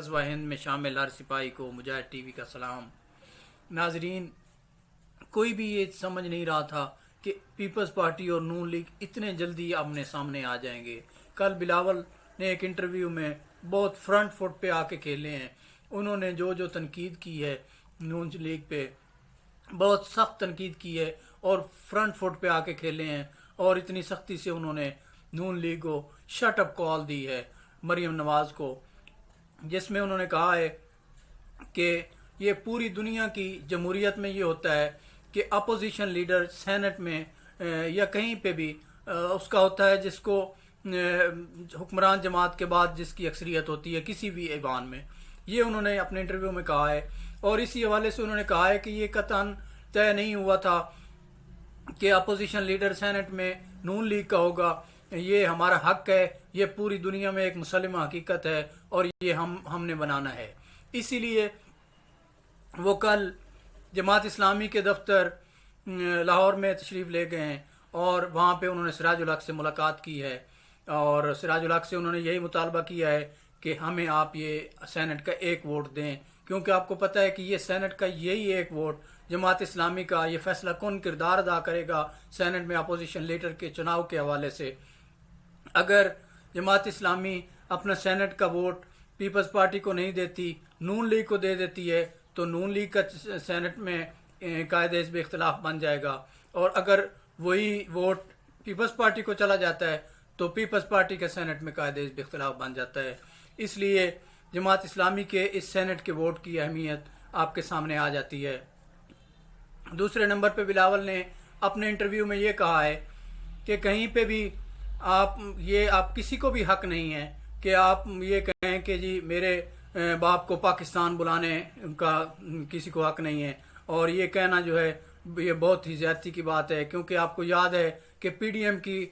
غزوہ ہند میں شامل ہر سپاہی کو مجاہد ٹی وی کا سلام۔ ناظرین، کوئی بھی یہ سمجھ نہیں رہا تھا کہ پیپلز پارٹی اور نون لیگ اتنے جلدی آمنے سامنے آ جائیں گے۔ کل بلاول نے ایک انٹرویو میں بہت فرنٹ فٹ پہ آ کے کھیلے ہیں۔ انہوں نے جو تنقید کی ہے نون لیگ پہ، بہت سخت تنقید کی ہے اور فرنٹ فٹ پہ آ کے کھیلے ہیں، اور اتنی سختی سے انہوں نے نون لیگ کو شٹ اپ کال دی ہے مریم نواز کو، جس میں انہوں نے کہا ہے کہ یہ پوری دنیا کی جمہوریت میں یہ ہوتا ہے کہ اپوزیشن لیڈر سینٹ میں یا کہیں پہ بھی اس کا ہوتا ہے جس کو حکمران جماعت کے بعد جس کی اکثریت ہوتی ہے کسی بھی ایوان میں۔ یہ انہوں نے اپنے انٹرویو میں کہا ہے، اور اسی حوالے سے انہوں نے کہا ہے کہ یہ قطعاً طے نہیں ہوا تھا کہ اپوزیشن لیڈر سینٹ میں نون لیگ کا ہوگا۔ یہ ہمارا حق ہے، یہ پوری دنیا میں ایک مسلمہ حقیقت ہے اور یہ ہم نے بنانا ہے۔ اسی لیے وہ کل جماعت اسلامی کے دفتر لاہور میں تشریف لے گئے ہیں، اور وہاں پہ انہوں نے سراج الحق سے ملاقات کی ہے، اور سراج الحق سے انہوں نے یہی مطالبہ کیا ہے کہ ہمیں آپ یہ سینٹ کا ایک ووٹ دیں، کیونکہ آپ کو پتہ ہے کہ یہ سینٹ کا یہی ایک ووٹ جماعت اسلامی کا یہ فیصلہ کن کردار ادا کرے گا سینٹ میں اپوزیشن لیڈر کے چناؤ کے حوالے سے۔ اگر جماعت اسلامی اپنا سینٹ کا ووٹ پیپلز پارٹی کو نہیں دیتی، نون لیگ کو دے دیتی ہے، تو نون لیگ کا سینٹ میں قائد حزب اختلاف بن جائے گا، اور اگر وہی ووٹ پیپلز پارٹی کو چلا جاتا ہے تو پیپلز پارٹی کے سینٹ میں قائد حزب اختلاف بن جاتا ہے۔ اس لیے جماعت اسلامی کے اس سینٹ کے ووٹ کی اہمیت آپ کے سامنے آ جاتی ہے۔ دوسرے نمبر پہ بلاول نے اپنے انٹرویو میں یہ کہا ہے کہ کہیں پہ بھی آپ کسی کو بھی حق نہیں ہے کہ آپ یہ کہیں کہ جی میرے باپ کو پاکستان بلانے کا کسی کو حق نہیں ہے، اور یہ کہنا جو ہے یہ بہت ہی زیادتی کی بات ہے، کیونکہ آپ کو یاد ہے کہ پی ڈی ایم کی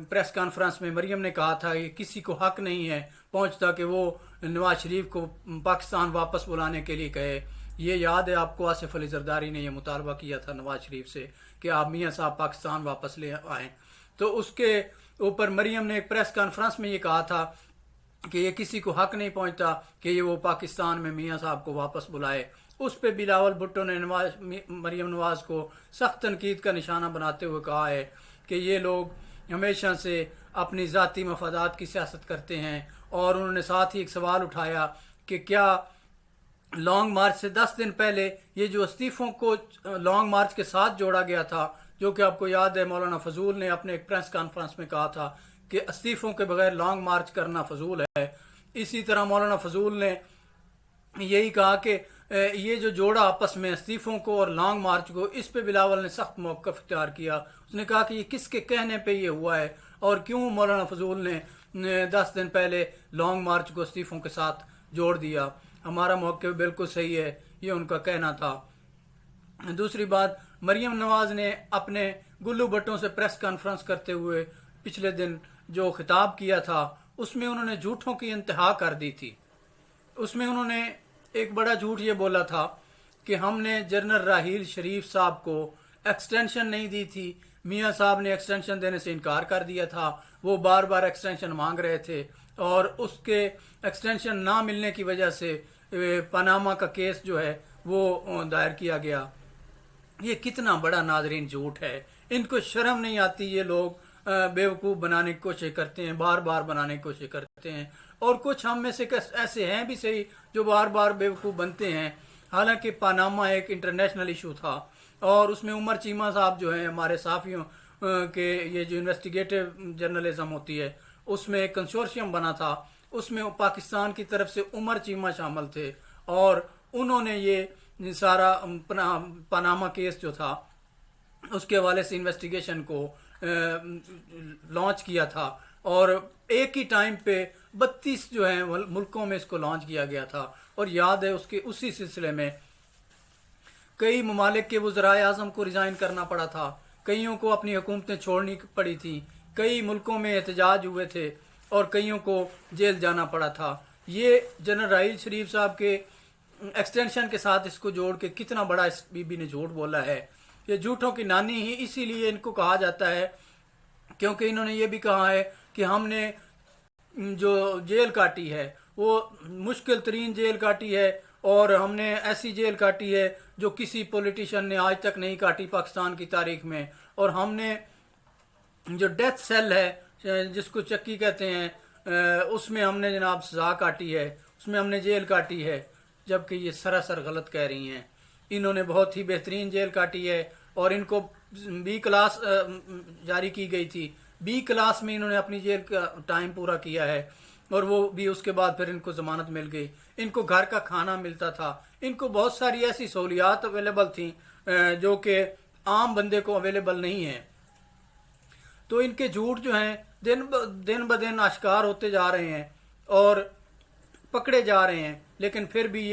پریس کانفرنس میں مریم نے کہا تھا کہ کسی کو حق نہیں ہے پہنچتا کہ وہ نواز شریف کو پاکستان واپس بلانے کے لیے کہے۔ یہ یاد ہے آپ کو، آصف علی زرداری نے یہ مطالبہ کیا تھا نواز شریف سے کہ آپ میاں صاحب پاکستان واپس لے آئیں، تو اس کے اوپر مریم نے ایک پریس کانفرنس میں یہ کہا تھا کہ یہ کسی کو حق نہیں پہنچتا کہ یہ وہ پاکستان میں میاں صاحب کو واپس بلائے۔ اس پہ بلاول بھٹو نے مریم نواز کو سخت تنقید کا نشانہ بناتے ہوئے کہا ہے کہ یہ لوگ ہمیشہ سے اپنی ذاتی مفادات کی سیاست کرتے ہیں، اور انہوں نے ساتھ ہی ایک سوال اٹھایا کہ کیا لانگ مارچ سے 10 دن پہلے یہ جو استعفوں کو لانگ مارچ کے ساتھ جوڑا گیا تھا، جو کہ آپ کو یاد ہے مولانا فضول نے اپنے ایک پریس کانفرنس میں کہا تھا کہ استعفوں کے بغیر لانگ مارچ کرنا فضول ہے، اسی طرح مولانا فضول نے یہی کہا کہ یہ جو جوڑا آپس میں استعفوں کو اور لانگ مارچ کو، اس پہ بلاول نے سخت موقف اختیار کیا۔ اس نے کہا کہ یہ کس کے کہنے پہ یہ ہوا ہے، اور کیوں مولانا فضول نے 10 دن پہلے لانگ مارچ کو استعفوں کے ساتھ جوڑ دیا۔ ہمارا موقف بالکل صحیح ہے، یہ ان کا کہنا تھا۔ دوسری بات، مریم نواز نے اپنے گلو بھٹوں سے پریس کانفرنس کرتے ہوئے پچھلے دن جو خطاب کیا تھا اس میں انہوں نے جھوٹوں کی انتہا کر دی تھی۔ اس میں انہوں نے ایک بڑا جھوٹ یہ بولا تھا کہ ہم نے جنرل راحیل شریف صاحب کو ایکسٹینشن نہیں دی تھی، میاں صاحب نے ایکسٹینشن دینے سے انکار کر دیا تھا، وہ بار بار ایکسٹینشن مانگ رہے تھے، اور اس کے ایکسٹینشن نہ ملنے کی وجہ سے پاناما کا کیس جو ہے وہ دائر کیا گیا۔ یہ کتنا بڑا ناظرین جھوٹ ہے، ان کو شرم نہیں آتی؟ یہ لوگ بیوقوف بنانے کی کوشش کرتے ہیں، بار بار بنانے کی کوشش کرتے ہیں، اور کچھ ہم میں سے ایسے ہیں بھی صحیح جو بار بار بیوقوف بنتے ہیں۔ حالانکہ پاناما ایک انٹرنیشنل ایشو تھا، اور اس میں عمر چیمہ صاحب جو ہیں ہمارے صحافیوں کے یہ جو انویسٹیگیٹو جرنلزم ہوتی ہے اس میں ایک کنسورشیم بنا تھا، اس میں پاکستان کی طرف سے عمر چیمہ شامل تھے، اور انہوں نے یہ سارا پاناما کیس جو تھا اس کے حوالے سے انویسٹیگیشن کو لانچ کیا تھا، اور ایک ہی ٹائم پہ 32 جو ہیں ملکوں میں اس کو لانچ کیا گیا تھا۔ اور یاد ہے اسی سلسلے میں کئی ممالک کے وزرائے اعظم کو ریزائن کرنا پڑا تھا، کئیوں کو اپنی حکومتیں چھوڑنی پڑی تھیں، کئی ملکوں میں احتجاج ہوئے تھے، اور کئیوں کو جیل جانا پڑا تھا۔ یہ جنرل راحیل شریف صاحب کے ایکسٹینشن کے ساتھ اس کو جوڑ کے کتنا بڑا اس بی بی نے جھوٹ بولا ہے۔ یہ جھوٹوں کی نانی ہی اسی لیے ان کو کہا جاتا ہے، کیونکہ انہوں نے یہ بھی کہا ہے کہ ہم نے جو جیل کاٹی ہے وہ مشکل ترین جیل کاٹی ہے اور ہم نے ایسی جیل کاٹی ہے جو کسی پولیٹیشین نے آج تک نہیں کاٹی پاکستان کی تاریخ میں. اور ہم نے جو ڈیتھ سیل ہے جس کو چکی کہتے ہیں اس میں ہم نے جناب سزا کاٹی ہے, اس میں ہم نے جیل کاٹی ہے, جبکہ یہ سراسر غلط کہہ رہی ہیں. انہوں نے بہت ہی بہترین جیل کاٹی ہے اور ان کو بی کلاس جاری کی گئی تھی. بی کلاس میں انہوں نے اپنی جیل کا ٹائم پورا کیا ہے اور وہ بھی اس کے بعد پھر ان کو ضمانت مل گئی. ان کو گھر کا کھانا ملتا تھا, ان کو بہت ساری ایسی سہولیات اویلیبل تھیں جو کہ عام بندے کو اویلیبل نہیں ہیں. تو ان کے جھوٹ جو ہیں دن بدن آشکار ہوتے جا رہے ہیں اور پکڑے جا رہے ہیں, لیکن پھر بھی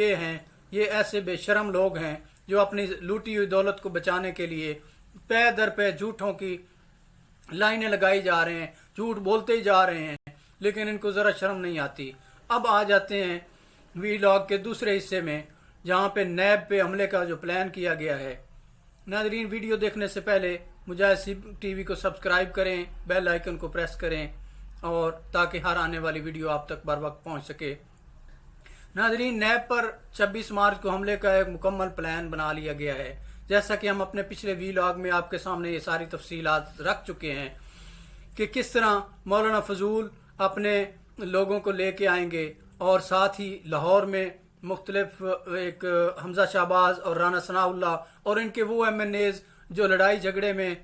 یہ ایسے بے شرم لوگ ہیں جو اپنی لوٹی ہوئی دولت کو بچانے کے لیے پے در پے جھوٹوں کی لائنیں لگائی جا رہے ہیں, جھوٹ بولتے ہی جا رہے ہیں, لیکن ان کو ذرا شرم نہیں آتی. اب آ جاتے ہیں وی لاگ کے دوسرے حصے میں جہاں پہ نیب پہ حملے کا جو پلان کیا گیا ہے. ناظرین, ویڈیو دیکھنے سے پہلے مجاہد ٹی وی کو سبسکرائب کریں, بیل آئیکن کو پریس کریں اور تاکہ ہر آنے والی ویڈیو آپ تک بر وقت پہنچ سکے. ناظرین, نیب پر 26 مارچ کو حملے کا ایک مکمل پلان بنا لیا گیا ہے. جیسا کہ ہم اپنے پچھلے وی لاگ میں آپ کے سامنے یہ ساری تفصیلات رکھ چکے ہیں کہ کس طرح مولانا فضول اپنے لوگوں کو لے کے آئیں گے اور ساتھ ہی لاہور میں مختلف ایک حمزہ شہباز اور رانا ثناء اللہ اور ان کے وہ ایم این ایز جو لڑائی جھگڑے میں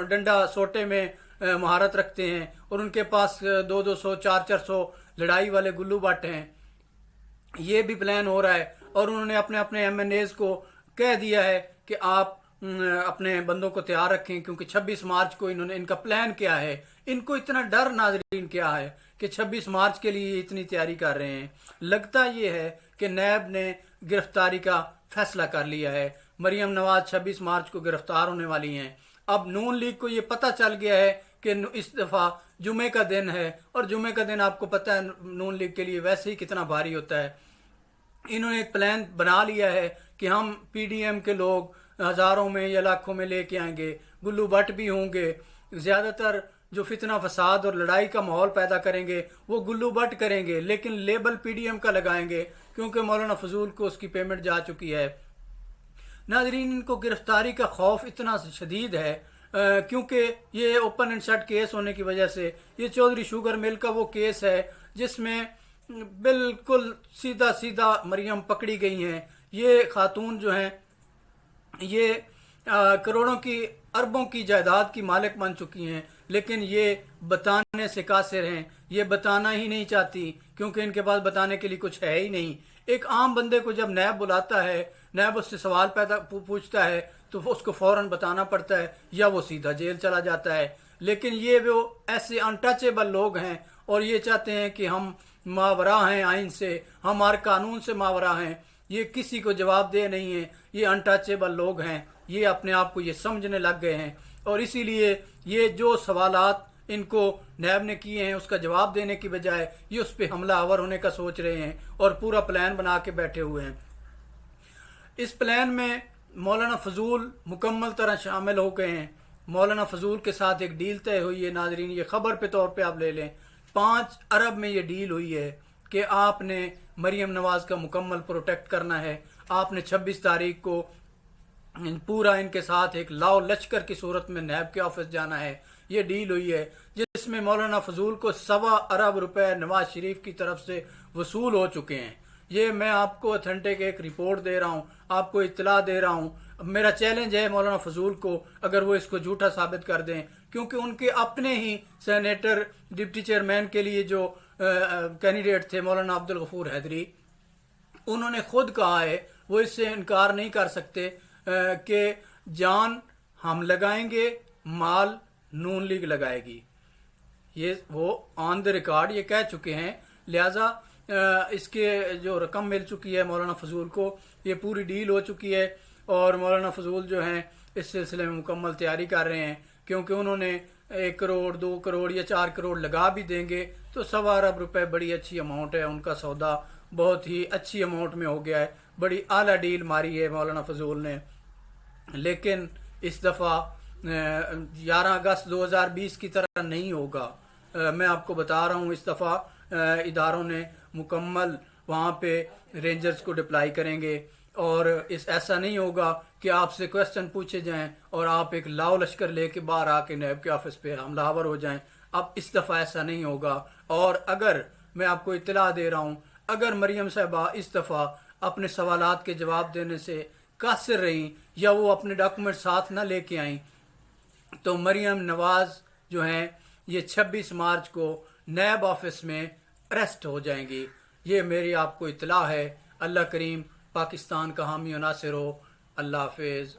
ڈنڈا سوٹے میں مہارت رکھتے ہیں اور ان کے پاس 200 400 لڑائی والے گلو بٹ ہیں. یہ بھی پلان ہو رہا ہے اور انہوں نے اپنے ایم این ایز کو کہہ دیا ہے کہ آپ اپنے بندوں کو تیار رکھیں کیونکہ 26 مارچ کو ان کا پلان کیا ہے. ان کو اتنا ڈر ناظرین کیا ہے کہ 26 مارچ کے لیے اتنی تیاری کر رہے ہیں. لگتا یہ ہے کہ نیب نے گرفتاری کا فیصلہ کر لیا ہے. مریم نواز 26 مارچ کو گرفتار ہونے والی ہیں. اب نون لیگ کو یہ پتہ چل گیا ہے کہ اس دفعہ جمعے کا دن ہے اور جمعے کا دن آپ کو پتہ ہے نون لیگ کے لیے ویسے ہی کتنا بھاری ہوتا ہے. انہوں نے ایک پلان بنا لیا ہے کہ ہم پی ڈی ایم کے لوگ ہزاروں میں یا لاکھوں میں لے کے آئیں گے, گلو بٹ بھی ہوں گے, زیادہ تر جو فتنہ فساد اور لڑائی کا ماحول پیدا کریں گے وہ گلو بٹ کریں گے, لیکن لیبل پی ڈی ایم کا لگائیں گے کیونکہ مولانا فضول کو اس کی پیمنٹ جا چکی ہے. ناظرین, ان کو گرفتاری کا خوف اتنا شدید ہے کیونکہ یہ اوپن اینڈ شٹ کیس ہونے کی وجہ سے یہ چودھری شوگر مل کا وہ کیس ہے جس میں بالکل سیدھا مریم پکڑی گئی ہیں. یہ خاتون جو ہیں یہ کروڑوں کی اربوں کی جائیداد کی مالک بن چکی ہیں, لیکن یہ بتانے سے قاصر ہیں, یہ بتانا ہی نہیں چاہتی کیونکہ ان کے پاس بتانے کے لیے کچھ ہے ہی نہیں. ایک عام بندے کو جب نیب بلاتا ہے, نیب اس سے سوال پوچھتا ہے تو اس کو فوراً بتانا پڑتا ہے یا وہ سیدھا جیل چلا جاتا ہے. لیکن یہ وہ ایسے انٹچیبل لوگ ہیں اور یہ چاہتے ہیں کہ ہم ماورا ہیں آئین سے, ہمارے قانون سے ماورا ہیں. یہ کسی کو جواب دہ نہیں ہیں, یہ انٹچیبل لوگ ہیں. یہ اپنے آپ کو یہ سمجھنے لگ گئے ہیں اور اسی لیے یہ جو سوالات ان کو نیب نے کیے ہیں اس کا جواب دینے کی بجائے یہ اس پہ حملہ آور ہونے کا سوچ رہے ہیں اور پورا پلان بنا کے بیٹھے ہوئے ہیں. اس پلان میں مولانا فضول مکمل طرح شامل ہو گئے ہیں. مولانا فضول کے ساتھ ایک ڈیل طے ہوئی ہے. ناظرین, یہ خبر پہ طور پہ آپ لے لیں, 5 ارب میں یہ ڈیل ہوئی ہے کہ آپ نے مریم نواز کا مکمل پروٹیکٹ کرنا ہے. آپ نے 26 تاریخ کو پورا ان کے ساتھ ایک لاؤ لشکر کی صورت میں نیب کے آفس جانا ہے. یہ ڈیل ہوئی ہے جس میں مولانا فضول کو 1.25 ارب روپے نواز شریف کی طرف سے وصول ہو چکے ہیں. یہ میں آپ کو اتھینٹک ایک رپورٹ دے رہا ہوں, آپ کو اطلاع دے رہا ہوں. میرا چیلنج ہے مولانا فضول کو اگر وہ اس کو جھوٹا ثابت کر دیں, کیونکہ ان کے اپنے ہی سینیٹر ڈپٹی چیئرمین کے لیے جو کینڈیڈیٹ تھے مولانا عبدالغفور حیدری, انہوں نے خود کہا ہے وہ اس سے انکار نہیں کر سکتے کہ جان ہم لگائیں گے, مال نون لیگ لگائے گی. یہ وہ آن دا ریکارڈ یہ کہہ چکے ہیں. لہذا اس کے جو رقم مل چکی ہے مولانا فضول کو, یہ پوری ڈیل ہو چکی ہے اور مولانا فضول جو ہیں اس سلسلے میں مکمل تیاری کر رہے ہیں کیونکہ انہوں نے 1 کروڑ 2 کروڑ یا 4 کروڑ لگا بھی دیں گے تو 1.25 ارب روپے بڑی اچھی اماؤنٹ ہے. ان کا سودا بہت ہی اچھی اماؤنٹ میں ہو گیا ہے, بڑی اعلیٰ ڈیل ماری ہے مولانا فضول نے. لیکن اس دفعہ 11 اگست 2020 کی طرح نہیں ہوگا. میں آپ کو بتا رہا ہوں اس دفعہ اداروں نے مکمل وہاں پہ رینجرز کو ڈپلائی کریں گے، اور ایسا نہیں ہوگا کہ آپ سے کویسچن پوچھے جائیں اور آپ ایک لاؤ لشکر لے کے باہر آ کے نیب کے آفس پہ حملہ آور ہو جائیں۔ اب اس دفعہ ایسا نہیں ہوگا، اور اگر میں آپ کو اطلاع دے رہا ہوں، اگر مریم صاحبہ اس دفعہ اپنے سوالات کے جواب دینے سے قاصر رہیں یا وہ اپنے ڈاکومنٹ ساتھ نہ لے کے آئیں، تو مریم نواز جو ہیں یہ 26 مارچ کو نیب آفس میں اریسٹ ہو جائیں گی۔ یہ میری آپ کو اطلاع ہے۔ اللہ کریم پاکستان کا حامی و ناصر ہو۔ اللہ حافظ۔